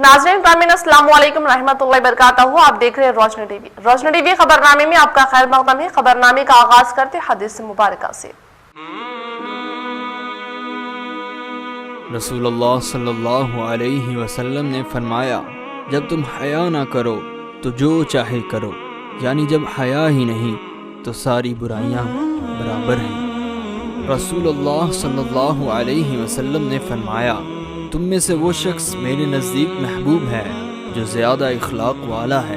नाज़रीन प्रामीन अस्सलाम वालेकुम रहमतुल्लाहि बरकातहू। आप देख रहे हैं रोशनी टीवी। रोशनी टीवी खबरनामे में आपका खैर मक़दम है। खबरनामे का आगाज करते हदीस मुबारक से। रसूलुल्लाह सल्लल्लाहु अलैहि वसल्लम ने फरमाया, जब तुम हया ना करो तो जो चाहे करो, यानी जब हया ही नहीं तो सारी बुराइयां बराबर हैं। रसूलुल्लाह सल्लल्लाहु अलैहि वसल्लम ने फरमाया, तुम में से वो शख्स मेरे नज़दीक महबूब है जो ज़्यादा इखलाक वाला है।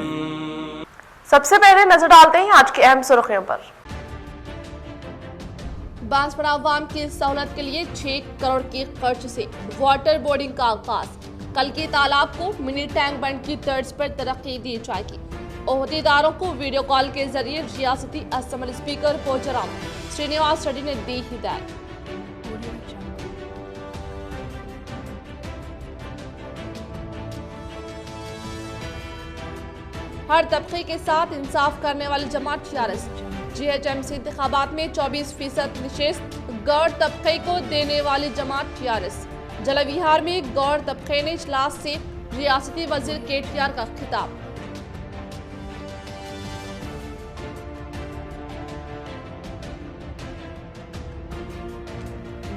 सबसे पहले नजर डालते हैं आज की अहम सुर्खियों पर। बांसवाड़ा अवाम की सहूलत के लिए 6 करोड़ के खर्च से वाटर बोर्डिंग का आगाज। कल के तालाब को मिनी टैंक बंड की तर्ज पर तरक्की दी जाएगी। ओहदेदारों को वीडियो कॉल के जरिए रियासती असम्बली स्पीकर पोचाराम श्रीनिवास रेड्डी ने दी हिदायत। हर तबके के साथ इंसाफ करने वाली जमात टीआरएस। जीएचएमसी इंतखाबात में 24% निशस्त गौर तबके को देने वाली जमात टीआरएस। जलविहार में गौर तबके ने इजलास से रियासती वजीर केटीआर का खिताब।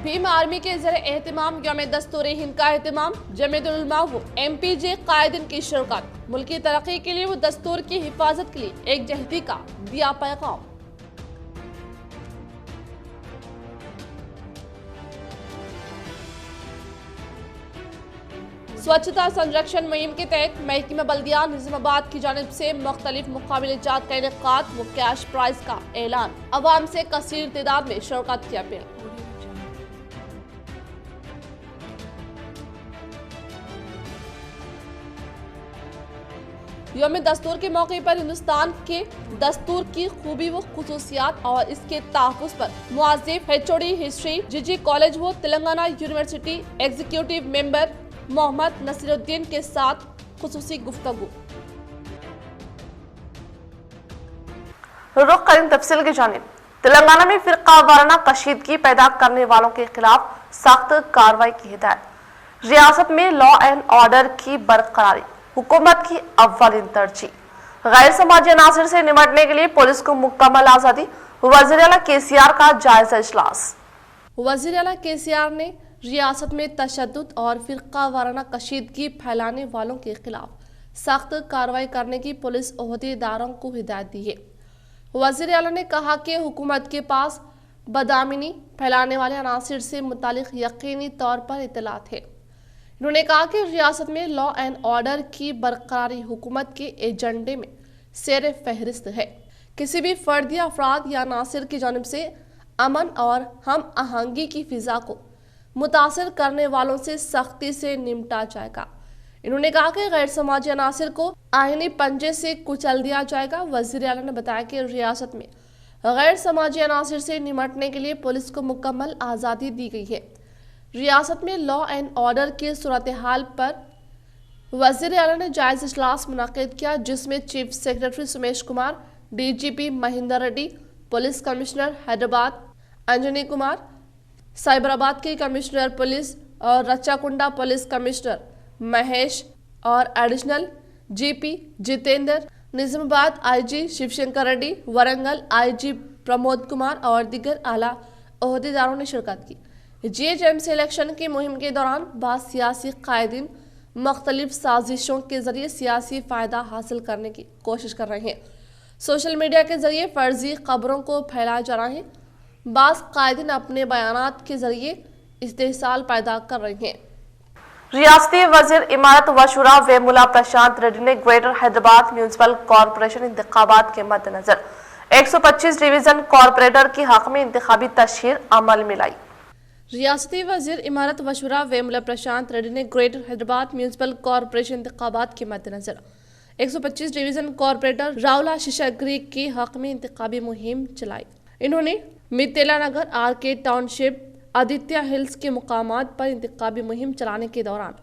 भीम आर्मी के ज़रिए एहतमाम यौम दस्तूर हिंद का एहतमाम। जमीयतुल उलमा व एमपीजे कायदीन की शिरकत। मुल्की तरक्की के लिए वो दस्तूर की हिफाजत के लिए एक जहदी का दिया पैगाम। स्वच्छता संरक्षण मुहिम के तहत महकमा बल्दिया निजामाबाद की जानिब से मुख्तलिफ मुकाबले जात का इनेकाद व कैश प्राइज का ऐलान। अवाम से कसीर तादाद में शिरकत की अपील। यौम दस्तूर के मौके पर हिंदुस्तान के दस्तूर की खूबी व खुसूसियात और इसके तहफ़्फ़ुज़ पर मुआज़िफ़ HOD हिस्ट्री जीजी कॉलेज व Telangana university executive member Mohammed Nasiruddin के साथ खुसूसी गुफ्तगू। रुख करें तफसील की जानिब। तेलंगाना में फिरका वाराना कशीदगी पैदा करने वालों के खिलाफ सख्त कार्रवाई की हिदायत। रियासत में लॉ एंड ऑर्डर की बरकरारी हुकूमत की अव्वलिन तरजीह। गैर समाजी अनासर से निपटने के लिए पुलिस को मुकम्मल आज़ादी। वज़ीर आला KCR का जायजा इजलास। वज़ीर आला KCR ने रियासत में तशद्दुद और फिरका वाराना कशीदगी फैलाने वालों के खिलाफ सख्त कार्रवाई करने की पुलिस ओहदेदारों को हिदायत दी है। वज़ीर आला ने कहा कि हुकूमत के पास बदअमनी फैलाने वाले अनासर से मुतालिक यकीनी तौर पर इत्तलात है। उन्होंने कहा कि रियासत में लॉ एंड ऑर्डर की बरकरारी हुकूमत के एजेंडे में शेर फहरिस्त है। किसी भी फर्द या अफराद या अनासर की जानिब से अमन और हम आहंगी की फिजा को मुतासर करने वालों से सख्ती से निपटा जाएगा। इन्होंने कहा कि गैर समाजी अनासर को आईनी पंजे से कुचल दिया जाएगा। वज़ीर आला ने बताया कि रियासत में गैर समाजी अनासर से निपटने के लिए पुलिस को मुकम्मल आज़ादी दी गई है। रियासत में लॉ एंड ऑर्डर की सूरत हाल पर वज़ीर आला ने जायज़ा इजलास मुनक़िद किया, जिसमें chief secretary Sumesh Kumar, DGP Mahender Reddy, police commissioner Hyderabad Anjani Kumar, Cyberabad के कमिश्नर पुलिस और रच्चाकुंडा पुलिस कमिश्नर महेश और additional GP Jitender, Nizamabad IG Shivashankar Reddy, Warangal IG Pramod Kumar और दीगर आला ओहदेदारों ने शिरकत की। GHMC इलेक्शन की मुहिम के दौरान बाद सियासी कायदीन मुख्तलिफ साजिशों के जरिए सियासी फ़ायदा हासिल करने की कोशिश कर रहे हैं। सोशल मीडिया के जरिए फर्जी खबरों को फैलाया जा रहा है। बाज़ कायदीन अपने बयानात के जरिए इस्तेहसाल पैदा कर रहे हैं। रियासती वजीर इमारत व शुरा वेमुला प्रशांत रेड्डी ने ग्रेटर हैदराबाद म्यूनिसिपल कॉरपोरेशन इंतखाबात के मद्देनजर 125 डिवीजन कॉरपोरेटर की हक में इंतखाबी तशहीर अमल में लाई। रियासती वजीर इमारत व शुरा वेमुला प्रशांत रेड्डी ने ग्रेटर हैदराबाद म्यूनिसिपल कॉरपोरेशन इंतखाबात के मद्देनजर 125 डिवीजन कॉरपोरेटर राउला शिशागरी की हक में इंतखाबी मुहिम चलाई। इन्होंने मितेला नगर, RK टाउनशिप, आदित्य हिल्स के मुकामात पर इंतखाबी मुहिम चलाने के दौरान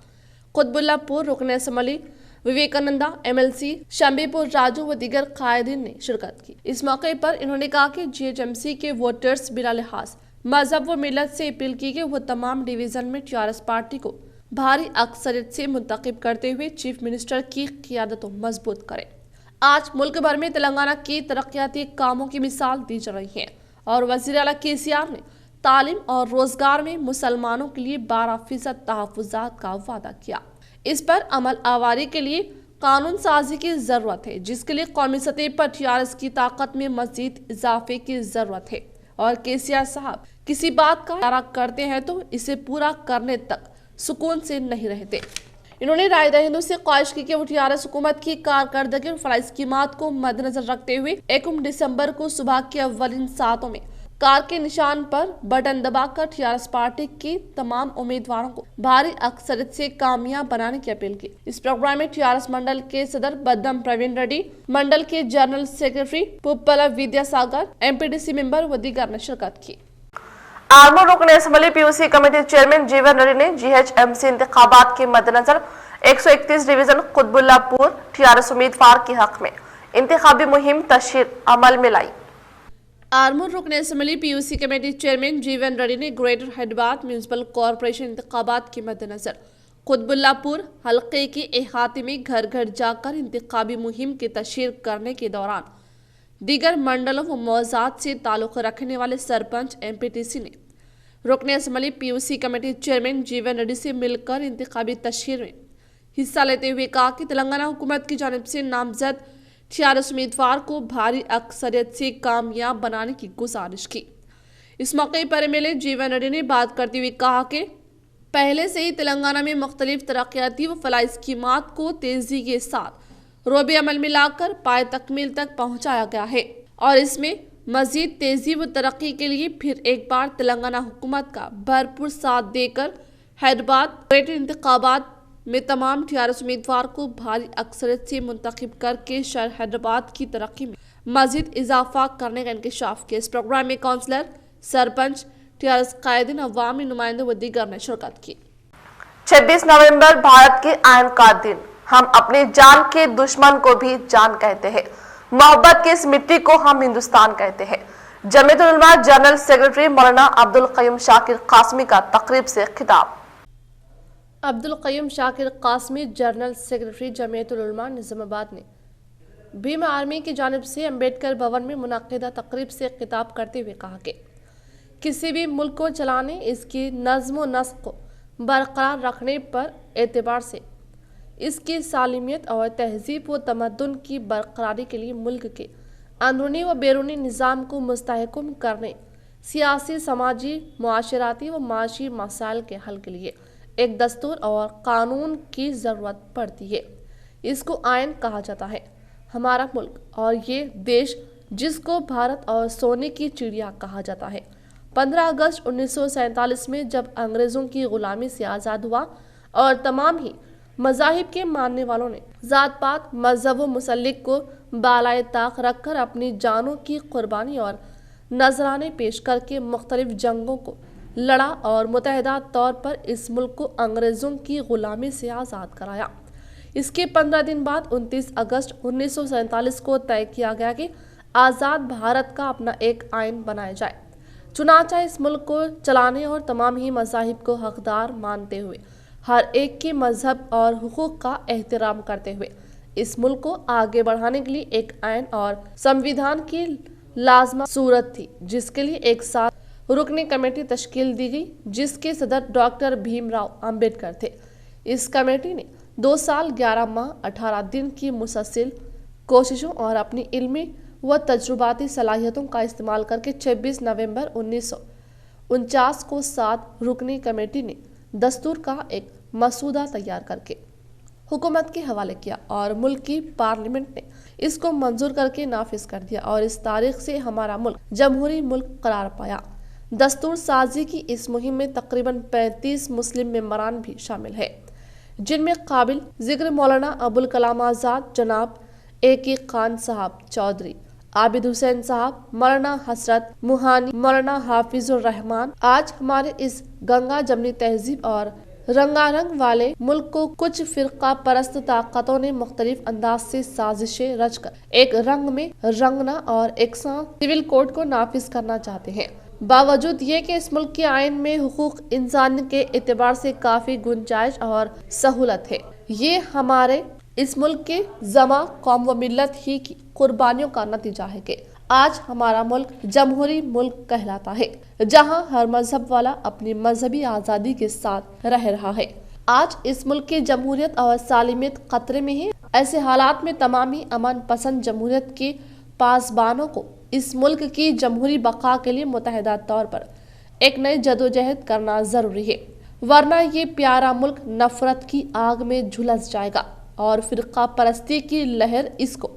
कुतबुल्लापुर रुकन असम्बली, विवेकानंदा MLC, शंबीपुर राजू व दीगर कायदीन ने शिरकत की। इस मौके पर इन्होंने कहा कि GHMC के वोटर्स बिला लिहाज मजहब व मिलत से अपील की कि वो तमाम डिवीजन में टीआरएस पार्टी को भारी अक्सरियत से मुंतखब करते हुए चीफ मिनिस्टर की क़ियादत को मजबूत करें। आज मुल्क भर में तेलंगाना की तरक्याती कामों की मिसाल दी जा रही है और वज़ीर आला केसीआर ने तालीम और रोजगार में मुसलमानों के लिए 12% तहफ़्फ़ुज़ात का वादा किया। इस पर अमल आवारी के लिए कानून साजी की जरूरत है, जिसके लिए कौमी सतह पर टीआरएस की ताकत में मजीद इजाफे की जरूरत है और केसीआर साहब किसी बात का इरादा करते हैं तो इसे पूरा करने तक सुकून से नहीं रहते। इन्होंने राय दहिंदों से ख्वाहिश की कि वो टीआरएस हुकूमत की कारकर्दगी और फलाही स्कीमात को मद्देनजर रखते हुए 1 दिसंबर को सुबह के अव्वलिन सातों में कार के निशान पर बटन दबाकर टीआरएस पार्टी की तमाम उम्मीदवारों को भारी अक्सरियत से कामयाब बनाने की अपील की। इस प्रोग्राम में टीआरएस मंडल के सदर बद्दम प्रवीण रेड्डी, मंडल के जनरल सेक्रेटरी पुप्पला विद्यासागर, एमपीडीसी मेंबर व दीगर ने शिरकत की। आर्मूर रुकन असम्बली पीयूसी कमेटी चेयरमैन जीवन रेड्डी ने जीएचएमसी इंतखाबात के मद्देनजर 131 डिवीजन कुतबुल्लापुर टीआरएस उम्मीदवार के हक में इंतखाबी मुहिम तशहीर अमल में लाई। आर्मूर रुकन असम्बली पीयूसी कमेटी चेयरमैन जीवन रेड्डी ने ग्रेटर हैदराबाद म्यूनिसिपल कॉरपोरेशन इंतखाबात के मद्देनजर कुतबुल्लापुर हल्के के अहाते में घर घर जाकर इंतखाबी मुहिम की तशहीर करने के दौरान दीगर मंडलों व मौज़ात से ताल्लुक़ रखने वाले सरपंच एमपीटीसी ने रुकन असम्बली पीयूसी कमेटी चेयरमैन जीवन रेड्डी से मिलकर इंतखाबी तशहीर में हिस्सा लेते हुए कहा कि तेलंगाना हुकूमत की जानिब से नामजद टीआरएस उम्मीदवार को भारी अक्सरियत से कामयाब बनाने की गुजारिश की। इस मौके पर एमएलए जीवन रेड्डी ने बात करते हुए कहा कि पहले से ही तेलंगाना में मुख्तलिफ तरक्याती व फलाही स्कीमात को तेजी के साथ रोबे अमल में लाकर पाए तकमील तक पहुंचाया गया है और इसमें मजीद तेजी व तरक्की के लिए फिर एक बार तेलंगाना हुकूमत का भरपूर साथ देकर हैदराबाद ग्रेटर इंतखाबात में तमाम टीआरएस उम्मीदवार को भारी अक्सरियत से मुंतखब करके शहर हैदराबाद की तरक्की में मजीद इजाफा करने का इंकशाफ किया। इस प्रोग्राम में काउंसलर, सरपंच, टीआरएस कायदीन, अवामी नुमाइंदे व दीगर ने शिरकत की। 26 नवंबर भारत के आयन का दिन। हम अपनी जान के दुश्मन को भी जान कहते हैं। मोहब्बत की इस मिट्टी को हम हिंदुस्तान कहते हैं। जमीयतुल उलमा जनरल सेक्रेटरी मौलाना अब्दुल क़य्यूम शाकिर कासमी का तकरीब से खिताब। अब्दुल क़य्यूम शाकिर कासमी जनरल सेक्रेटरी जमीयतुल उलमा निज़ामाबाद ने भीम आर्मी की जानिब से अम्बेडकर भवन में मुनक्किदा तकरीब से खिताब करते हुए कहा कि किसी भी मुल्क को चलाने, इसकी नज़्म व नस्क को बरकरार रखने पर एतबार से इसकी सालिमियत और तहजीब व तमद्दुन की बरकरारी के लिए मुल्क के अंदरूनी व बैरूनी निज़ाम को मुस्तहकम करने, सियासी, समाजी, मुआशराती व माशी मसाइल के हल के लिए एक दस्तूर और कानून की ज़रूरत पड़ती है। इसको आयन कहा जाता है। हमारा मुल्क और ये देश जिसको भारत और सोने की चिड़िया कहा जाता है 15 अगस्त 1947 में जब अंग्रेज़ों की ग़ुलामी से आज़ाद हुआ और तमाम ही मज़ाहिब के मानने वालों ने ज़ात पात, मज़हब व मुसल्लिक को बालाए ताक रखकर अपनी जानों की कुर्बानी और नजराने पेश करके मुख्तलिफ जंगों को लड़ा और मुतहदा तौर पर इस मुल्क को अंग्रेज़ों की ग़ुलामी से आज़ाद कराया। इसके 15 दिन बाद 29 अगस्त 1947 को तय किया गया कि आज़ाद भारत का अपना एक आइन बनाया जाए। चुनांचे इस मुल्क को चलाने और तमाम ही मज़ाहिब को हकदार मानते हुए हर एक के मजहब और हुकूक का एहतराम करते हुए इस मुल्क को आगे बढ़ाने के लिए एक आइन और संविधान की लाजमा सूरत थी, जिसके लिए एक साथ रुकनी कमेटी तश्कील दी गई, जिसके सदर डॉक्टर भीमराव अंबेडकर थे। इस कमेटी ने 2 साल 11 माह 18 दिन की मुसलसल कोशिशों और अपनी इल्मी व तजुर्बाती सलाहियतों का इस्तेमाल करके 26 नवंबर 1949 को 7 रुकनी कमेटी ने दस्तूर का एक मसूदा तैयार करके हुकूमत के हवाले किया और मुल्क की पार्लियामेंट ने इसको मंजूर करके नाफिज कर दिया और इस तारीख से हमारा मुल्क जमहूरी मुल्क करार पाया। दस्तूर साजी की इस मुहिम में तकरीबन 35 मुस्लिम मेंबरान भी शामिल है, जिनमें काबिल जिक्र मौलाना अबुल कलाम आज़ाद, जनाब ए.के. खान साहब चौधरी, आबिद हुसैन साहब, मौलाना हसरत मुहानी, मौलाना हाफिजुर रहमान। आज हमारे इस गंगा जमनी तहजीब और रंगारंग वाले मुल्क को कुछ फिरका परस्त ताकतों ने मुख्तलिफ अंदाज से साजिशें रचकर एक रंग में रंगना और एक सिविल कोड को नाफिज करना चाहते हैं। बावजूद ये कि इस मुल्क के आइन में हुकूक इंसान के एतबार से काफ़ी गुंजाइश और सहूलत है, ये हमारे इस मुल्क के जमा कौम व मिल्लत ही की कुर्बानियों का नतीजा है कि आज हमारा मुल्क जमहूरी मुल्क कहलाता है, जहां हर मजहब वाला अपनी मजहबी आज़ादी के साथ रह रहा है। आज इस मुल्क की जमहूरियत और सालिमियत खतरे में है। ऐसे हालात में तमामी अमन पसंद जमहूरियत के पासबानों को इस मुल्क की जमहूरी बका के लिए मुतहदा तौर पर एक नई जदोजहद करना ज़रूरी है, वरना ये प्यारा मुल्क नफरत की आग में झुलस जाएगा और फिरका परस्ती की लहर इसको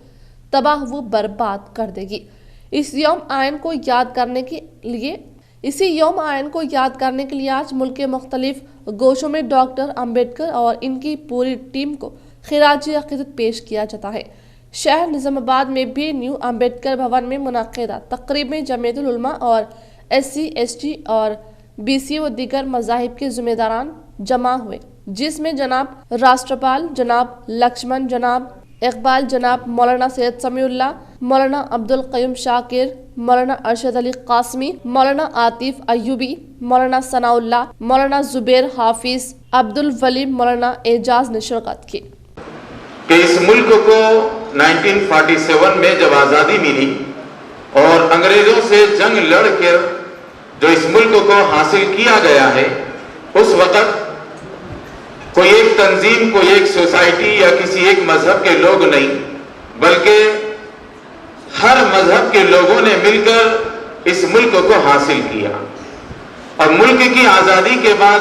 तबाह व बर्बाद कर देगी। इसी यौम आयन को याद करने के लिए आज मुल्क के मुख्तलिफ गोशों में डॉक्टर अम्बेडकर और इनकी पूरी टीम को खिराजी अक़ीदत पेश किया जाता है। शहर निज़ामाबाद में भी न्यू अम्बेडकर भवन में मुनक़िदा तक़रीब में जमीयतुल उलमा और SC ST और BC व दीगर मज़ाहिब के ज़िम्मेदारान जमा हुए, जिसमें जनाब राष्ट्रपाल जनाब लक्ष्मण जनाब इकबाल जनाब मौलाना सैयद समीउल्लाह, मौलाना अब्दुल क़य्यूम शाकिर, मौलाना अरशद अली क़ासमी, मौलाना आतिफ अय्यूबी, मौलाना सनाउल्लाह, मौलाना जुबैर हाफिज, अब्दुल वली, मौलाना एजाज ने शिरकत की। कि इस मुल्क को 1947 में जब आज़ादी मिली और अंग्रेजों से जंग लड़कर जो इस मुल्क को हासिल किया गया है, उस वक़्त कोई एक तंजीम, कोई एक सोसाइटी या किसी एक मजहब के लोग नहीं, बल्कि हर मजहब के लोगों ने मिलकर इस मुल्क को हासिल किया। और मुल्क की आज़ादी के बाद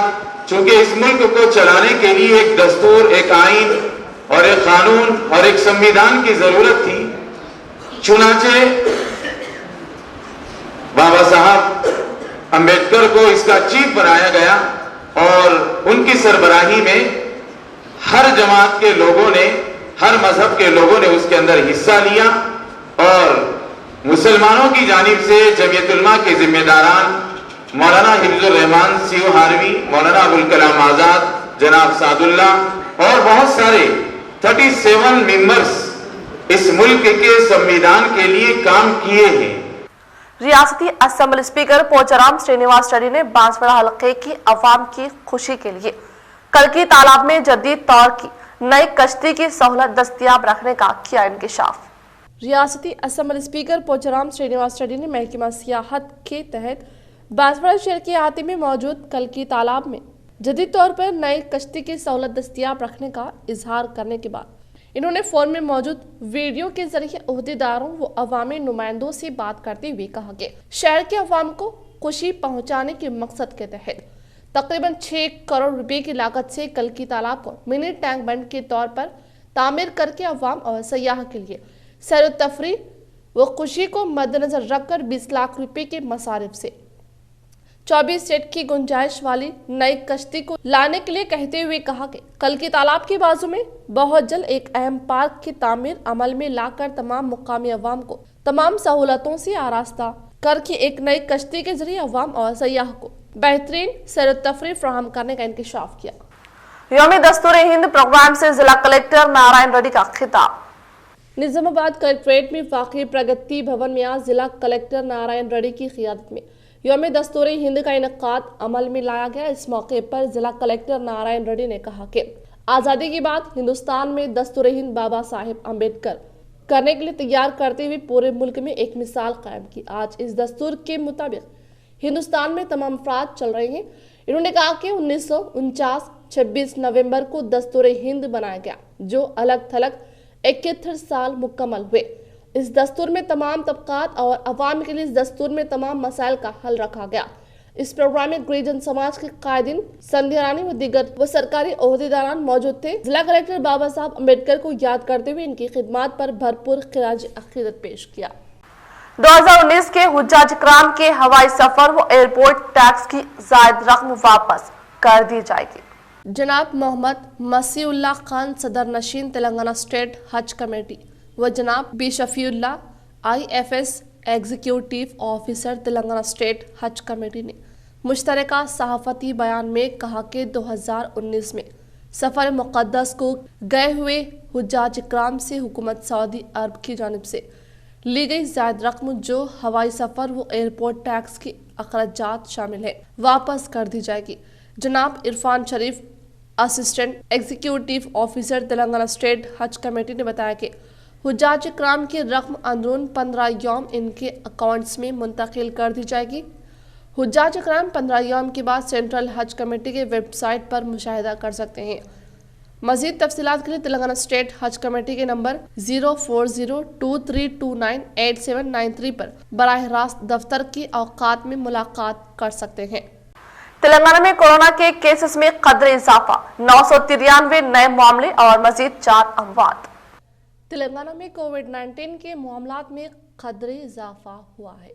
चूंकि इस मुल्क को चलाने के लिए एक दस्तूर, एक आइन और एक कानून और एक संविधान की जरूरत थी, चुनाचे बाबा साहब अम्बेडकर को इसका चीफ बनाया गया और उनकी सरबराही में हर जमात के लोगों ने, हर मजहब के लोगों ने उसके अंदर हिस्सा लिया। और मुसलमानों की जानिब से जमीयत उलमा के जिम्मेदारान मौलाना हिफ्जुर रहमान सीओ हारवी, मौलाना अबुल कलाम आजाद, जनाब सादुल्ला और बहुत सारे 37 मेंबर्स इस मुल्क के संविधान के लिए काम किए हैं। रियासती असेंबली स्पीकर पोचाराम श्रीनिवास रेड्डी ने बांसवाड़ा हलके की अवाम की खुशी के लिए कलकी तालाब में जदीद तौर की नई कश्ती की सहूलत दस्तयाब रखने का किया इंकशाफ। रियासती असेंबली स्पीकर पोचाराम श्रीनिवास रेड्डी ने महकमा सियाहत के तहत बांसवाड़ा शहर के अहाते में मौजूद कलकी तालाब में जदीद तौर पर नई कश्ती की सहूलत दस्तयाब रखने का इजहार करने के बाद इन्होंने फोन में मौजूद वीडियो के जरिए ओहदेदारों व अवामी नुमाइंदों से बात करते हुए कहा कि शहर के अवाम को खुशी पहुंचाने के मकसद के तहत तकरीबन 6 करोड़ रुपए की लागत से कलकी तालाब को मिनी टैंक बंड के तौर पर तामीर करके अवाम और सयाह के लिए सैर व तफरीह व खुशी को मद्देनजर रखकर 20 लाख रुपए के मसारिफ से 24 सेट की गुंजाइश वाली नई कश्ती को लाने के लिए कहते हुए कहा कि कलकी तालाब के बाजू में बहुत जल्द एक अहम पार्क की तामीर अमल में लाकर तमाम मुकामी अवाम को तमाम सहूलतों से आरास्ता करके एक नई कश्ती के जरिए अवाम और सयाह को बेहतरीन सैर तफरीह फराहम करने का इंकशाफ किया। यौम दस्तूर हिंद प्रोग्राम से जिला कलेक्टर नारायण रेड्डी का खिताब। निजामाबाद कलेक्ट्रेट में वाक़ई प्रगति भवन में आज जिला कलेक्टर नारायण रेड्डी की क़ियादत में यौम दस्तूर हिंद का इनेकाद अमल में लाया गया। इस मौके पर जिला कलेक्टर नारायण रेड्डी ने कहा कि आज़ादी के बाद हिंदुस्तान में दस्तूर हिंद बाबा साहेब अम्बेडकर करने के लिए तैयार करते हुए पूरे मुल्क में एक मिसाल कायम की। आज इस दस्तूर के मुताबिक हिंदुस्तान में तमाम अफराद चल रहे हैं। इन्होंने कहा कि 1949 26 नवंबर को दस्तूर हिंद बनाया गया, जो अलग थलग 71 साल मुकम्मल हुए। इस दस्तूर में तमाम तबकात और अवाम के लिए इस दस्तूर में तमाम मसाइल का हल रखा गया। इस प्रोग्राम में ग्रीजन समाज के कायदीन, संध्या रानी व दीगर व सरकारी ओहदेदारान मौजूद थे। जिला कलेक्टर बाबा साहब अम्बेडकर को याद करते हुए इनकी खिदमत पर भरपूर खिराज अकीदत पेश किया। 2019 के हुज्जाज इकराम के हवाई सफर व एयरपोर्ट टैक्स की जायद रकम वापस कर दी जाएगी। जनाब मोहम्मद मसीउल्लाह खान सदर नशीन तेलंगाना स्टेट हज कमेटी व जनाब B Shafiullah IFS executive officer Telangana state हज कमेटी ने मुश्तरका सहाफती बयान में कहा कि 2019 में सफ़र मुक़द्दस को गए हुए हुज्जाज इकराम से हुकूमत सऊदी अरब की जानिब से ली गई ज़ायद रकम जो हवाई सफ़र व एयरपोर्ट टैक्स की अखराजात शामिल हैं वापस कर दी जाएगी। जनाब Irfan Sharif, assistant executive officer Telangana state हज कमेटी ने बताया कि हुज्जाज इकराम की रकम अंदरून 15 यौम इनके अकाउंट्स में मुंतकिल कर दी जाएगी। हुज्जाज इकराम 15 यौम के बाद सेंट्रल हज कमेटी के वेबसाइट पर मुशाहिदा कर सकते हैं। मज़ीद तफसीलात के लिए तेलंगाना स्टेट हज कमेटी के नंबर 04023298793 पर बराह रास्त दफ्तर की औकात में मुलाकात कर सकते हैं। तेलंगाना में कोरोना के केसेस में कदरे इजाफा, 993 नए मामले और मजीद 4 अमवात। तेलंगाना में कोविड-19 के मामलात में कदरे इजाफा हुआ है।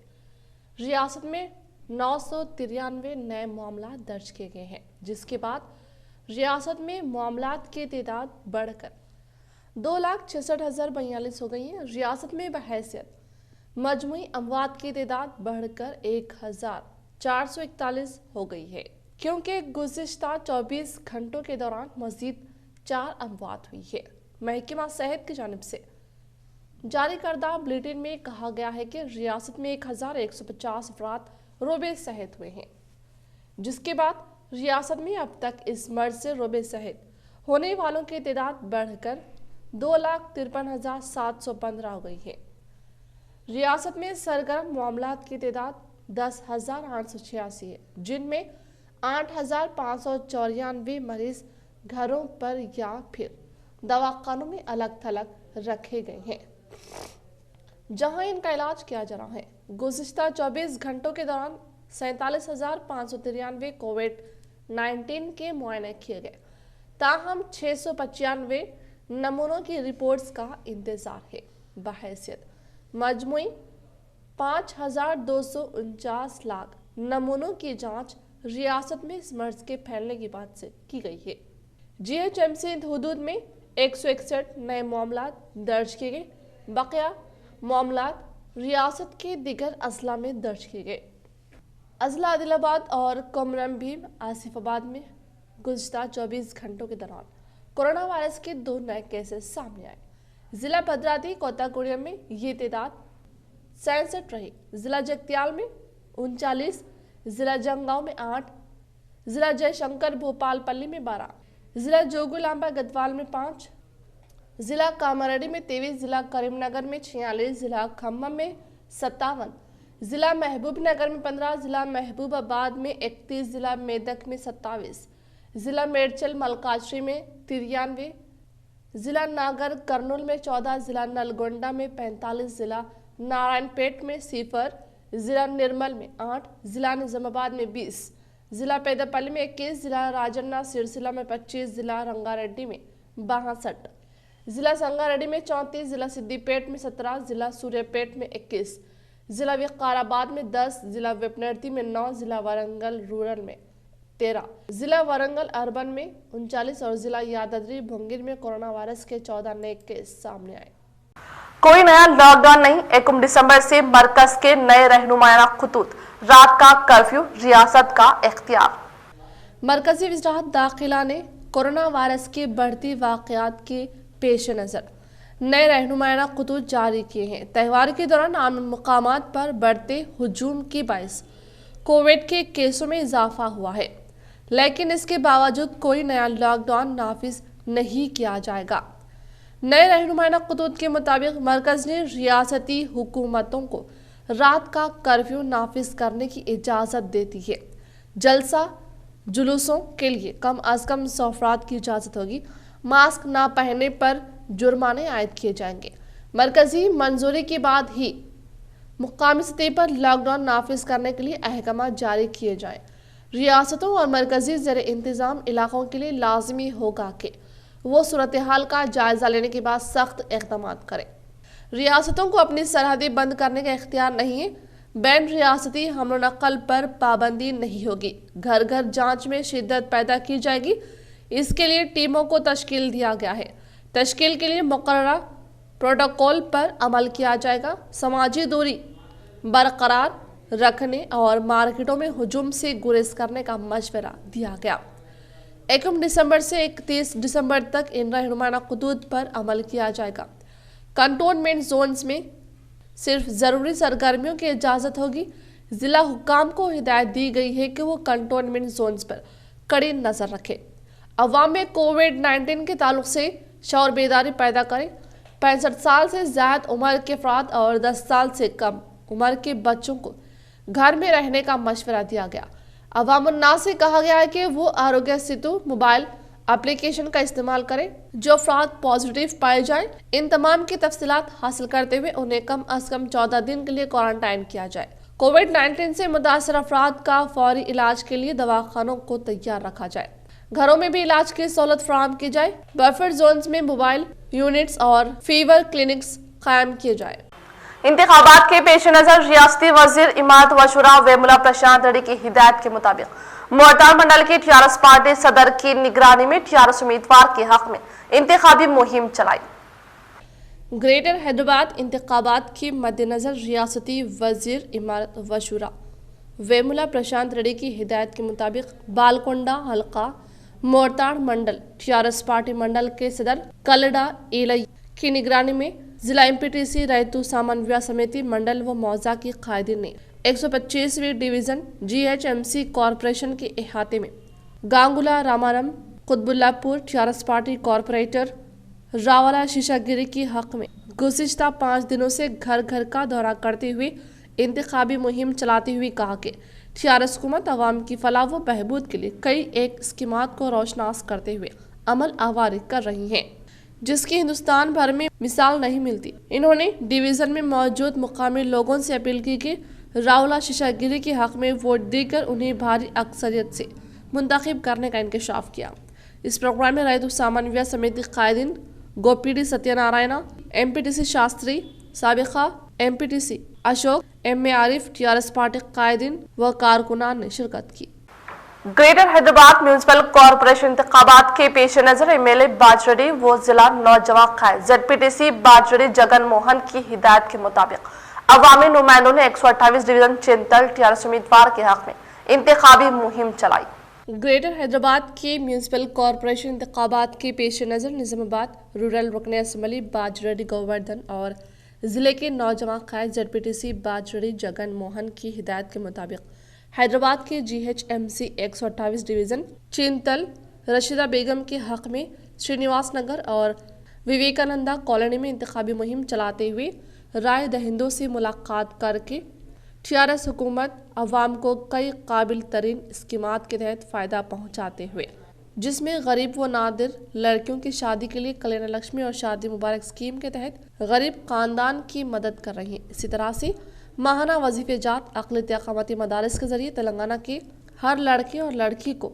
रियासत में 993 नए मामला दर्ज किए गए हैं, जिसके बाद रियासत में मामलात की तादाद बढ़कर 2,66,042 हो गई है। रियासत में बहैसियत मजमूई अमवात की तादाद बढ़कर 1,441 हो गई है, क्योंकि गुज़िश्ता 24 घंटों के दौरान मजीद 4 अमवात हुई है। महकमा सेहत की जानिब से जारी करदा बुलेटिन में कहा गया है कि रियासत में 1,150 अफराद रोबे सेहत हुए हैं, जिसके बाद रियासत में अब तक इस मर्ज से रोबे सेहत होने वालों की तादाद बढ़कर 2,53,715 हो गई है। रियासत में सरगर्म मामलात की तादाद 10,886 है, जिनमें 8,594 मरीज घरों पर या फिर दवाखानों में अलग थलग रखे गए हैं, जहां इनका इलाज किया जा रहा है। गुज़िश्ता 24 घंटों के दौरान 47,593 कोविड-19 के मुआयने किए गए, ताहम 695 नमूनों की रिपोर्ट्स का इंतजार है। बहैसियत मजमूई 5,249 लाख नमूनों की जांच रियासत में इस मर्ज के फैलने की बात से की गई है। GHMC हदूद में 161 नए मामला दर्ज किए गए, बकिया मामला रियासत के दिगर अजला में दर्ज किए गए। अजला आदिलाबाद और कोमरम भीम आसिफाबाद में गुज़िश्ता 24 घंटों के दौरान कोरोना वायरस के 2 नए केसेस सामने आए। जिला भद्राद्री कोतागुड़िया में ये तादाद 67 रही, जिला जगतियाल में 39, जिला जंगांव में 8, जिला जयशंकर भोपालपल्ली में 12, जिला जोगुलांबा गढ़वाल में 5, जिला कामारेड्डी में 23, जिला करीमनगर में 46, जिला खम्मम में 57, जिला महबूबनगर में 15, जिला महबूबाबाद में 31, जिला मेदक में 27, जिला मेडचल मलकाजगिरी में 93, जिला नागर कर्नूल में 14, जिला नलगोंडा में 45, जिला नारायणपेट में 0, जिला निर्मल में 8, जिला निजामाबाद में 20, जिला पेदपल्ली में 21, जिला राजन्ना सिरसिला में 25, जिला रंगारेड्डी में 62, जिला संगारेड्डी में 34, जिला सिद्दीपेट में 17, जिला सूर्यापेट में 21, जिला विकाराबाद में 10, जिला विपनर्ती में 9, जिला वारंगल रूरल में 13, जिला वारंगल अर्बन में 39 और जिला यादाद्री भुंगीर में कोरोना वायरस के 14 नए केस सामने आए। कोई नया लॉकडाउन नहीं, 1 दिसंबर से मरकज के नए रहनुमायाना खतूत, रात का कर्फ्यू रियासत का इख्तियार। मरकजी वज़ारत दाखिला ने कोरोना वायरस की बढ़ती वाक़यात के पेश नज़र नए रहनुमायाना खतूत जारी किए हैं। त्यौहार के दौरान आम मकामात पर बढ़ते हुजूम की बाइस कोविड के केसों में इजाफा हुआ है, लेकिन इसके बावजूद कोई नया लॉकडाउन नाफिज नहीं किया जाएगा। नए रहनुमायाना खतूत के मुताबिक मरकज ने रियासती हुकूमतों को रात का कर्फ्यू नाफिज करने की इजाज़त देती है। जलसा जुलूसों के लिए कम अज़ कम 100 अफराद की इजाज़त होगी। मास्क ना पहनने पर जुर्माने आयद किए जाएंगे। मरकजी मंजूरी के बाद ही मुकामी सतह पर लॉकडाउन नाफिज करने के लिए अहकाम जारी किए जाएं। रियासतों और मरकजी ज़ेर इंतज़ाम इलाकों के लिए लाजमी होगा कि वो सूरत हाल का जायज़ा लेने के बाद सख्त इक़दाम करें। रियासतों को अपनी सरहदें बंद करने का इख्तियार नहीं है। बैन रियासती हमलो नकल पर पाबंदी नहीं होगी। घर घर जांच में शिद्दत पैदा की जाएगी। इसके लिए टीमों को तश्कील दिया गया है। तश्कील के लिए मुकर्ररा प्रोटोकॉल पर अमल किया जाएगा। समाजी दूरी बरकरार रखने और मार्केटों में हुजूम से गुरेज करने का मशवरा दिया गया। 1 दिसंबर से 31 दिसंबर तक इन रहनुमायाना खतूत पर अमल किया जाएगा। कंटोनमेंट जोन्स में सिर्फ ज़रूरी सरगर्मियों की इजाज़त होगी। ضلع حکام کو ہدایت دی گئی ہے کہ وہ کنٹونمنٹ زونز پر کڑی نظر رکھے، عوام میں کووڈ-19 کے تعلق سے شعور بیداری پیدا کریں۔ 65 سال سے زائد عمر کے افراد اور 10 سال سے کم عمر کے بچوں کو گھر میں رہنے کا مشورہ دیا گیا۔ عوام الناس سے کہا گیا ہے کہ وہ آروگیہ سیتو موبائل اپلیکیشن کا استعمال کریں۔ جو افراد پازیٹیو پائے جائیں، ان تمام کی تفصیلات حاصل کرتے ہوئے انہیں کم از کم 14 دن کے لیے کوارنٹائن کیا جائے۔ کووڈ-19 سے متاثرہ افراد کا فوری علاج کے لیے دواخانوں کو تیار رکھا جائے، گھروں میں بھی علاج کی سہولت فراہم کی جائے، بفر زونز میں موبائل یونٹس اور فیور کلینکس قائم کیے جائے۔ انتخابات کے پیش نظر ریاستی وزیر امارت و شورا ویملا پرشانت ریڈی کی ہدایت کے مطابق مورتال منڈل کی ٹیارس پارٹی صدر کی نگرانی میں ٹیارس امیدوار کے حق میں انتخابی مہم چلائی۔ گریٹر حیدرآباد انتخابات کے مد نظر ریاستی وزیر امارت و شورا ویملا پرشانت ریڈی کی ہدایت کے مطابق بالکنڈا حلقہ مورتال منڈل ٹیارس پارٹی منڈل کے صدر کلڈا ایلئی کی نگرانی میں ضلع MPTC ریتو سامنویہ سمیتی منڈل و موضع کی قائدین نے 125ویں ڈویژن GHMC کارپوریشن کے احاطے میں گانگولا رامانم قطب اللہ پور ٹیارس پارٹی کارپوریٹر راولا شیشا گری کی حق میں گزشتہ 5 دنوں سے گھر گھر کا دورہ کرتے ہوئے انتخابی مہم چلاتے ہوئے کہا کہ ٹیارس حکومت عوام کی فلاح و بہبود کے لیے کئی ایک اسکیمات کو روشناس کرتے ہوئے عمل آوری کر رہی ہیں، جس کی ہندوستان بھر میں مثال نہیں ملتی۔ انہوں نے ڈویژن میں موجود مقامی لوگوں سے اپیل کی کہ راولا شیشا گری کے حق میں ووٹ دے کر انہیں بھاری اکثریت سے منتخب کرنے کا انکشاف کیا۔ اس پروگرام میں ریتو سامنویہ سمیتی قائدین گوپی ڈی ستیہ نارائنا، MPTC شاستری، سابقہ MPTC اشوک، MA عارف، ٹیارس پارٹی قائدین و کارکنان نے شرکت کی۔ گریٹر حیدرآباد میونسپل کارپوریشن انتخابات کے پیش نظر MLA باجوڑی و ضلع نوجوان قائد ZPTC باجوڑی جگن موہن کی ہدایت کے مطابق عوامی نمائندوں نے 128 ڈویژن چینتل ٹیارس امیدوار کے حق میں انتخابی مہم چلائی۔ گریٹر حیدرآباد کے میونسپل کارپوریشن انتخابات کے پیش نظر نظام آباد رورل رکن اسمبلی باجوڑی گووردھن اور ضلع کے نوجوان قائد ZPTC باجوڑی جگن موہن کی ہدایت کے مطابق حیدرآباد کے GHMC 128 ڈویژن چینتل رشیدہ بیگم کے حق میں شرینواس نگر اور وویکانندا کالونی میں انتخابی مہم چلاتے ہوئے رائے دہندوں سے ملاقات کر کے ٹیارس حکومت عوام کو کئی قابل ترین اسکیمات کے تحت فائدہ پہنچاتے ہوئے، جس میں غریب و نادر لڑکیوں کی شادی کے لیے کلیانہ لکشمی اور شادی مبارک اسکیم کے تحت غریب خاندان کی مدد کر رہی ہیں۔ اسی طرح سے ماہانہ وظیفہ جات اقلیتی اقامتی مدارس کے ذریعے تلنگانہ کے ہر لڑکے اور لڑکی کو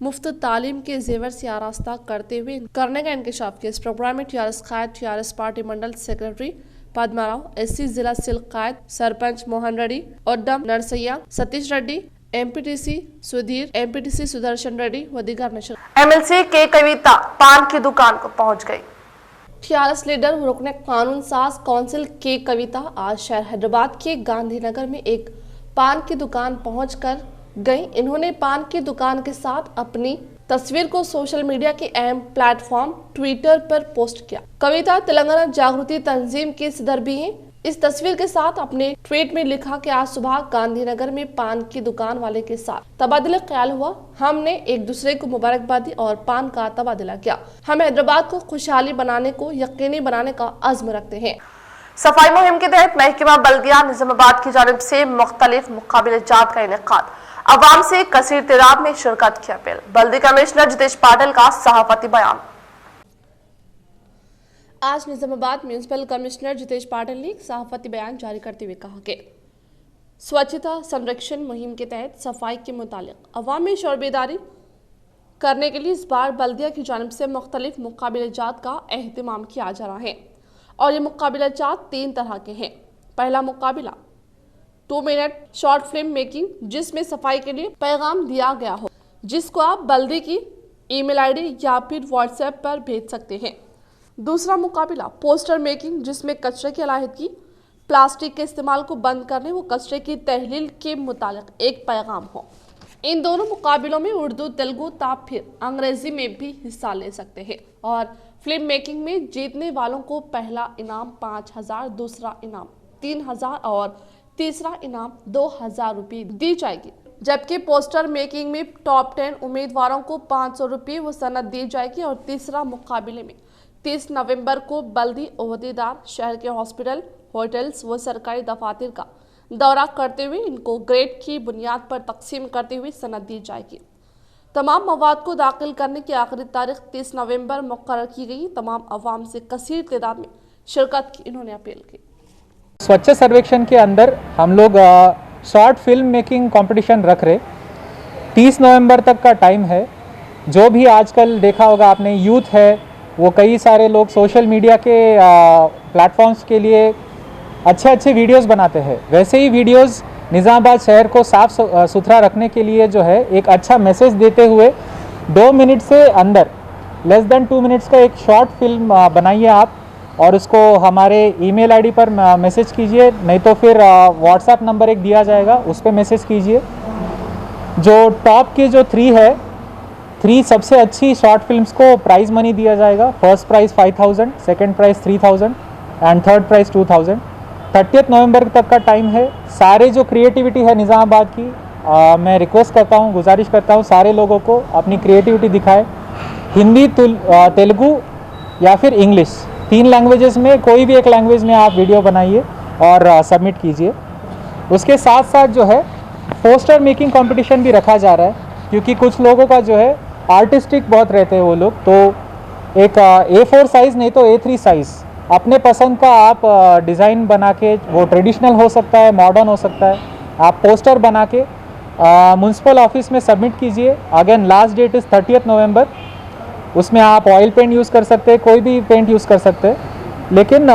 مفت تعلیم کے زیور سے آراستہ کرنے کا انکشاف کیا۔ اس پروگرام میں ٹیارس قائد TRS party mandal secretary Padma Rao, SC ضلع سلک قائد سرپنچ موہن ریڈی، اڈم نرسیہ، ستیش ریڈی، MPTC سدھیر، MPTC سدرشن ریڈی و دیگر نے شرکت۔ MLC کے کویتا پان کی دکان کو پہنچ گئی۔ ٹیارس لیڈر رکن قانون ساز کونسل کے کویتا آج شہر حیدرآباد کے گاندھی نگر میں ایک پان کی دکان پہنچ کر گئیں۔ انہوں نے پان کی دکان کے ساتھ اپنی تصویر کو سوشل میڈیا کے اہم پلیٹ فارم ٹویٹر پر پوسٹ کیا۔ کویتا تلنگانہ جاگرتی تنظیم کے صدر بھی ہیں۔ اس تصویر کے ساتھ اپنے ٹویٹ میں لکھا کہ آج صبح گاندھی نگر میں پان کی دکان والے کے ساتھ تبادلہ خیال ہوا، ہم نے ایک دوسرے کو مبارکباد دی اور پان کا تبادلہ کیا۔ ہم حیدرآباد کو خوشحالی بنانے کو یقینی بنانے کا عزم رکھتے ہیں۔ صفائی مہم کے تحت محکمہ بلدیہ نظام آباد کی جانب سے مختلف مقابلہ جات کا انعقاد، عوام سے کثیر تعداد میں شرکت کی اپیل۔ بلدی کمشنر جتیش پاٹل کا صحافتی بیان۔ آج نظام آباد میونسپل کمشنر جتیش پاٹل نے ایک صحافتی بیان جاری کرتے ہوئے کہا کہ سوچھتا سنرکشن مہم کے تحت صفائی کے متعلق عوام میں شعور بیداری کرنے کے لیے اس بار بلدیہ کی جانب سے مختلف مقابلہ جات کا اہتمام کیا جا رہا ہے، اور یہ مقابلہ جات 3 طرح کے ہیں۔ پہلا مقابلہ 2 منٹ شارٹ فلم میکنگ، جس میں صفائی کے لیے پیغام دیا گیا ہو، جس کو آپ بلدی کی ای میل ID یا پھر واٹس ایپ پر بھیج سکتے ہیں۔ دوسرا مقابلہ پوسٹر میکنگ، جس میں کچرے کی علیحدگی، پلاسٹک کے استعمال کو بند کرنے و کچرے کی تحلیل کے متعلق ایک پیغام ہو۔ ان دونوں مقابلوں میں اردو، تیلگو تا پھر انگریزی میں بھی حصہ لے سکتے ہیں، اور فلم میکنگ میں جیتنے والوں کو پہلا انعام 5000، دوسرا انعام 3000 اور तीसरा इनाम 2000 रुपये दी जाएगी, जबकि पोस्टर मेकिंग में टॉप 10 उम्मीदवारों को 500 रुपये व सनद दी जाएगी। और तीसरा मुकाबले में 30 नवंबर को बल्दी ओहदेदार शहर के हॉस्पिटल, होटल्स व सरकारी दफातर का दौरा करते हुए इनको ग्रेड की बुनियाद पर तकसीम करते हुए सनद दी जाएगी। तमाम मवाद को दाखिल करने की आखिरी तारीख 30 नवंबर मुकर्रर की गई। तमाम अवाम से कसीर तादाद में शिरकत की इन्होंने अपील की। स्वच्छ सर्वेक्षण के अंदर हम लोग शॉर्ट फिल्म मेकिंग कंपटीशन रख रहे। 30 नवंबर तक का टाइम है। जो भी आजकल देखा होगा आपने, यूथ है वो कई सारे लोग सोशल मीडिया के प्लेटफॉर्म्स के लिए अच्छे अच्छे वीडियोस बनाते हैं। वैसे ही वीडियोस निज़ामाबाद शहर को साफ़ सुथरा रखने के लिए जो है एक अच्छा मैसेज देते हुए 2 मिनट से अंदर, लेस देन 2 मिनट्स का एक शॉर्ट फिल्म बनाइए आप और उसको हमारे ईमेल आईडी पर मैसेज कीजिए, नहीं तो फिर व्हाट्सएप नंबर एक दिया जाएगा उस पर मैसेज कीजिए। जो टॉप के जो 3 है, 3 सबसे अच्छी शॉर्ट फिल्म्स को प्राइज़ मनी दिया जाएगा। First prize 5000, second price 3000 and third prize 2000। 30 नवंबर तक का टाइम है। सारे जो क्रिएटिविटी है निज़ामाबाद की, मैं रिक्वेस्ट करता हूँ, गुजारिश करता हूँ सारे लोगों को अपनी क्रिएटिविटी दिखाएं। हिंदी, तेलुगु या फिर इंग्लिश, 3 लैंग्वेजेस में कोई भी एक लैंग्वेज में आप वीडियो बनाइए और सबमिट कीजिए। उसके साथ साथ जो है पोस्टर मेकिंग कंपटीशन भी रखा जा रहा है, क्योंकि कुछ लोगों का जो है आर्टिस्टिक बहुत रहते हैं वो लोग, तो एक A4 साइज़ नहीं तो A3 साइज़ अपने पसंद का आप डिज़ाइन बना के, वो ट्रेडिशनल हो सकता है, मॉडर्न हो सकता है, आप पोस्टर बना के म्यूनसिपल ऑफिस में सबमिट कीजिए। अगेन लास्ट डेट इज़ 30 नवंबर। उसमें आप ऑयल पेंट यूज़ कर सकते हैं, कोई भी पेंट यूज़ कर सकते हैं, लेकिन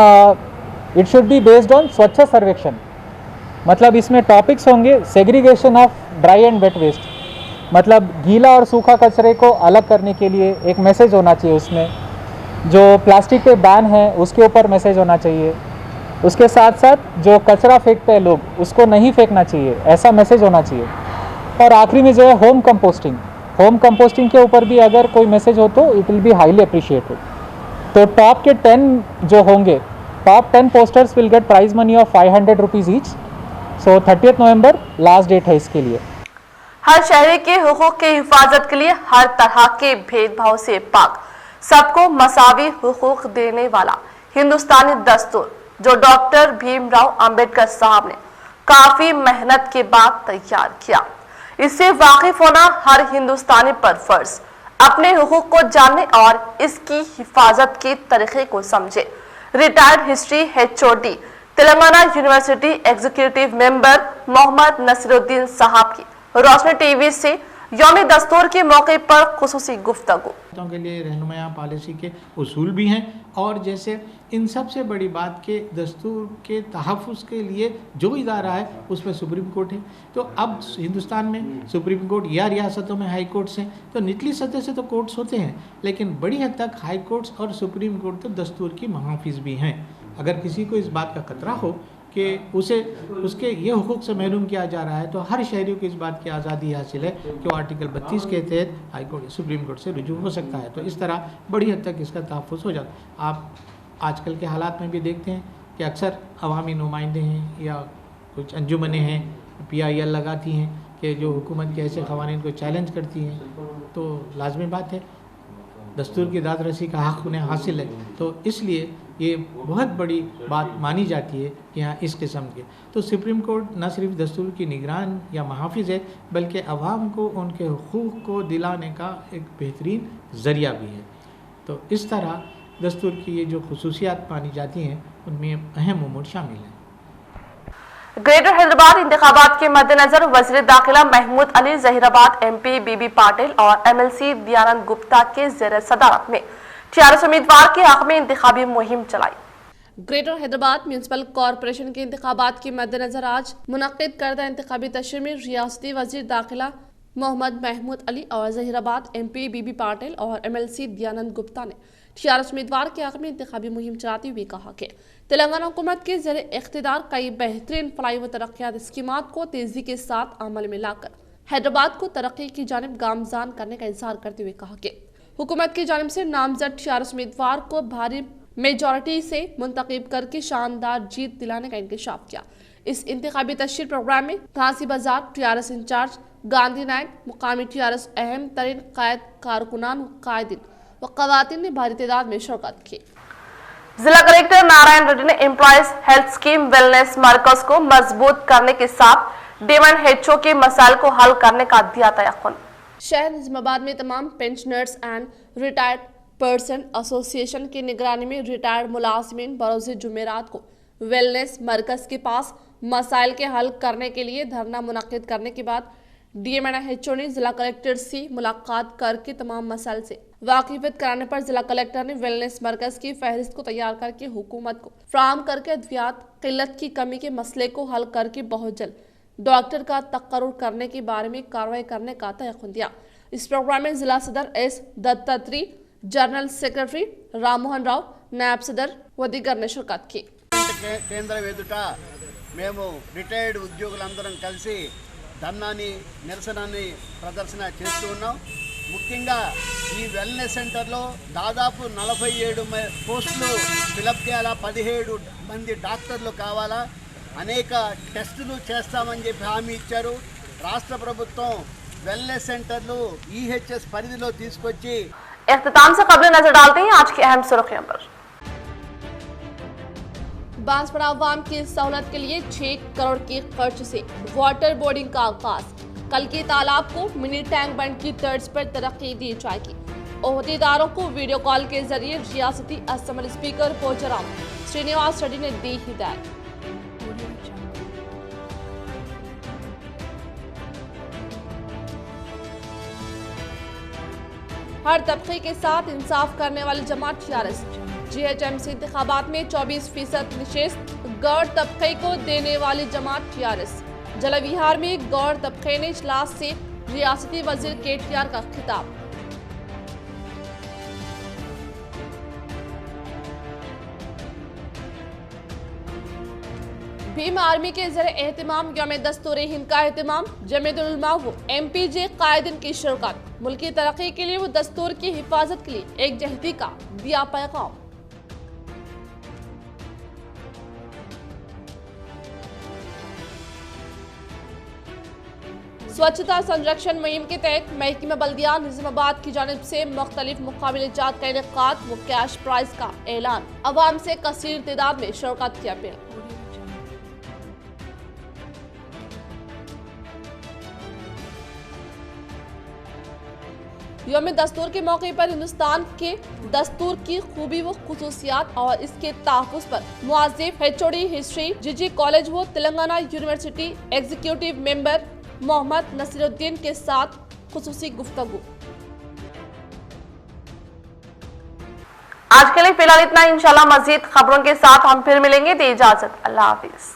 it should be based on Swachh Survekshan. मतलब इसमें टॉपिक्स होंगे segregation of dry and wet waste, मतलब गीला और सूखा कचरे को अलग करने के लिए एक मैसेज होना चाहिए उसमें। जो प्लास्टिक पे बैन है उसके ऊपर मैसेज होना चाहिए। उसके साथ साथ जो कचरा फेंकते हैं लोग उसको नहीं फेंकना चाहिए, ऐसा मैसेज होना चाहिए। और आखिरी में जो है होम कंपोस्टिंग के ऊपर भी अगर कोई मैसेज हो तो it will be highly appreciated. तो टॉप के 10 जो होंगे, top 10 posters will get prize money of 500 rupees each. So 30 November last date है इसके लिए। हर शहरी के हुकूक की हिफाजत के लिए हर तरह के भेदभाव से पाक, सबको मसावी हुकूक देने वाला हिंदुस्तानी दस्तूर जो डॉक्टर भीमराव अंबेडकर साहब ने काफी मेहनत के बाद तैयार किया, इससे वाकिफ होना हर हिंदुस्तानी पर फर्ज। अपने हुकूक को जानने और इसकी हिफाजत के तरीके को समझे। Retired history HOD Telangana university executive member Mohammed Nasiruddin साहब की रोशनी टीवी से यौम दस्तूर के मौके पर खुसूसी गुफ्तगू। के लिए रहनुमाया पॉलिसी के उसूल भी हैं, और जैसे इन सबसे बड़ी बात के दस्तूर के तहफ़्फ़ुज़ के लिए जो इदारा है उसमें सुप्रीम कोर्ट है। तो अब हिंदुस्तान में सुप्रीम कोर्ट या रियासतों में हाई कोर्ट्स हैं, तो निचली सतह से तो कोर्ट्स होते हैं, लेकिन बड़ी हद तक हाई कोर्ट्स और सुप्रीम कोर्ट तो दस्तूर की मुहाफ़िज़ भी हैं। अगर किसी को इस बात का खतरा हो कि उसे उसके ये हुकूक से महरूम किया जा रहा है, तो हर शहरी को इस बात की आज़ादी हासिल है कि वो आर्टिकल 32 के तहत हाई कोर्ट सुप्रीम कोर्ट से रुजू हो सकता है। तो इस तरह बड़ी हद तक इसका तहफ़्फ़ुज़ हो जाता है। आप आजकल के हालात में भी देखते हैं कि अक्सर अवामी नुमाइंदे हैं या कुछ अंजुमनें हैं, PIL लगाती हैं कि जो हुकूमत के ऐसे क़वानीन को चैलेंज करती हैं, तो लाजमी बात है दस्तूर की दाद रसी का हक़ उन्हें हासिल है। तो इसलिए ये बहुत बड़ी बात मानी जाती है कि हाँ इस किस्म के, तो सुप्रीम कोर्ट न सिर्फ दस्तूर की निगरान या मुहाफ़िज़ है, बल्कि अवाम को उनके हुकूक़ को दिलाने का एक बेहतरीन ज़रिया भी है। तो इस तरह दस्तूर की ये जो खुसूसियात मानी जाती हैं उनमें अहम उमूर शामिल हैं। ग्रेटर हैदराबाद इंतखाबात के मद्देनजर वज़ीर दाखिला महमूद अली ज़हीराबाद MP BB पाटिल और MLC दयानंद गुप्ता के ज़ेर सदारत में 40 उम्मीदवार के हक़ में इंतखाबी मुहिम चलाई। ग्रेटर हैदराबाद म्यूनसिपल कॉरपोरेशन के इंतखाबात के मद्देनजर आज मुनक़्क़िद करदा इंतखाबी तशरीह में रियासती वज़ीर दाखिला मोहम्मद महमूद अली और ज़हीराबाद MP BB पाटिल और MLC दयानंद गुप्ता ने 40 उम्मीदवार के हक़ में इंतखाबी मुहिम चलाते हुए कहा कि तेलंगाना हुकूमत के ज़रिए इख्तिदार कई बेहतरीन फलाई व तरक्याती स्कीमात को तेज़ी के साथ अमल में लाकर हैदराबाद को तरक्की की जानिब गामज़ान करने का इज़हार करते हुए कहा कि हुकूमत की जानिब से नामज़द 40 उम्मीदवार को भारी मेजॉरिटी से मुंतखब करके शानदार जीत दिलाने का इंकशाफ किया। इस इंतखाबी तशहीर प्रोग्राम में घासी बाजार TRS इंचार्ज गांधी नायक, मुकामी TRS अहम तरीन कायद कारकुनान कायदीन व खवातीन ने भारी तादाद में शिरकत की। जिला कलेक्टर नारायण रेड्डी ने एम्प्लॉयज हेल्थ स्कीम वेलनेस मरकज को मजबूत करने के साथ डिमांड हेचओ के मसाइल को हल करने का दिया तयक़ुन। शहर निजामाबाद में तमाम pensioners and retired person association की निगरानी में रिटायर्ड मुलाजिमीन बरोज़ जुमेरात को वेलनेस मरकज के पास मसाइल के हल करने के लिए धरना मुनक्किद करने के बाद DMNHO ने जिला कलेक्टर से मुलाकात करके तमाम मसाइल से वाकिफियत कराने पर जिला कलेक्टर ने वेलनेस मरकज की फहरिस्त को तैयार करके हुकूमत को फ्राहम करके अद्वियात किल्लत की कमी के मसले को हल करके बहुत जल्द डॉक्टर का तकर्रुर करने के बारे में कार्रवाई करने का तयक़ुन दिया। इस प्रोग्राम में जिला सदर S Dattatri, general secretary Ram Mohan Rao, नायब सदर व दीगर ने शिरकत की। కేంద్రం ఎదుట మేము రిటైర్డ్ ఉద్యోగులందరం కలిసి ధర్నాని నిరసనని ప్రదర్శన చేస్తూ ఉన్నాం. ముఖ్యంగా ఈ వెల్నెస్ సెంటర్లో దాదాపు 47 పోస్టులు ఫిలప్ చేయాలా, 17 మంది డాక్టర్లు కావాలా, అనేక టెస్టులు చేస్తామని చెప్పి హామీ ఇచ్చారు. రాష్ట్ర ప్రభుత్వం వెల్నెస్ సెంటర్లు EHS పరిధిలో తీసుకొచ్చి इख्तिताम से खबरें नजर डालते हैं आज की अहम सुर्खियों पर। बांसवाड़ा अवाम की सहूलत के लिए 6 करोड़ के खर्च से वाटर बोर्डिंग का आगाज। कल के तालाब को मिनी टैंक बंड की तर्ज पर तरक्की दी जाएगी। ओहदेदारों को वीडियो कॉल के जरिए रियासती असेंबली स्पीकर पोचाराम श्रीनिवास रेड्डी ने दी हिदायत। हर तबके के साथ इंसाफ करने वाली जमात TRS। GHMC इंतखाबात में 24% निशस्त गौर तबके को देने वाली जमात TRS। जलविहार में गौर तबके ने इजलास से रियासती वजीर KTR का खिताब। भीम आर्मी के ज़रिए एहतमाम यौम दस्तूर हिंद का एहतमाम। जमीयतुल उलमा व MPJ कायदीन की शिरकत। मुल्की तरक्की के लिए वो दस्तूर की हिफाजत के लिए एक जहदी का दिया पैगाम। स्वच्छता संरक्षण मुहिम के तहत महकमा बल्दिया निजामाबाद की जानिब से मुख्तलिफ मुकाबले जात का इनेकाद व कैश प्राइज का ऐलान। अवाम से कसीर तादाद में शिरकत की अपील। यौम दस्तूर के मौके पर हिंदुस्तान के दस्तूर की खूबी व खुसूसियात और इसके तहफ़्फ़ुज़ पर मुआज़िफ़ HOD हिस्ट्री GG कॉलेज व Telangana university executive member Mohammed Nasiruddin के साथ खुसूसी गुफ्तगू। आज के लिए फिलहाल इतना। इंशाल्लाह मज़ीद खबरों के साथ हम फिर मिलेंगे। दे इजाज़त, अल्लाह हाफिज़।